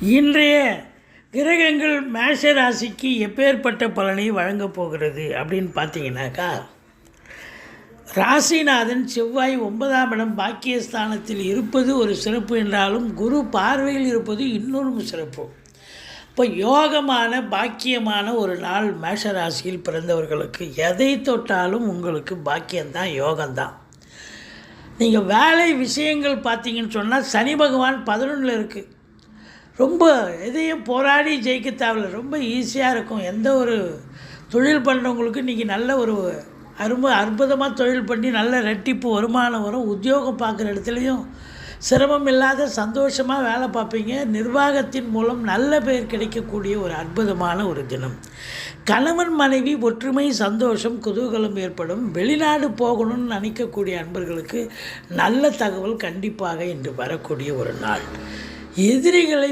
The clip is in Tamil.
இன்றைய கிரகங்கள் மேஷ ராசிக்கு எப்பேற்பட்ட பலனை வழங்கப் போகிறது அப்படின்னு பார்த்தீங்கன்னாக்கா, ராசிநாதன் செவ்வாய் 9ஆம் இடம் பாக்கியஸ்தானத்தில் இருப்பது ஒரு சிறப்பு என்றாலும், குரு பார்வையில் இருப்பது இன்னொரு சிறப்பு. இப்போ யோகமான பாக்கியமான ஒரு நாள் மேஷ ராசியில் பிறந்தவர்களுக்கு எதை தொட்டாலும் உங்களுக்கு பாக்கியம்தான், யோகம்தான். நீங்கள் வேலை விஷயங்கள் பார்த்தீங்கன்னு சொன்னால் சனி பகவான் 11ல் இருக்குது. ரொம்ப எதையும் போராடி ஜெயிக்க தேவையில்ல, ரொம்ப ஈஸியாக இருக்கும். எந்த ஒரு தொழில் பண்ணுறவங்களுக்கு இன்றைக்கி நல்ல ஒரு அற்புதமாக தொழில் பண்ணி நல்ல ரெட்டிப்பு வருமானம் வரும். உத்தியோகம் பார்க்குற இடத்துலையும் சிரமம் இல்லாத சந்தோஷமாக வேலை பார்ப்பீங்க. நிர்வாகத்தின் மூலம் நல்ல பெயர் கிடைக்கக்கூடிய ஒரு அற்புதமான ஒரு தினம். கணவன் மனைவி ஒற்றுமை, சந்தோஷம், குதூகலம் ஏற்படும். வெளிநாடு போகணும்னு நினைக்கக்கூடிய அன்பர்களுக்கு நல்ல தகவல் கண்டிப்பாக இன்று வரக்கூடிய ஒரு நாள். எதிரிகளை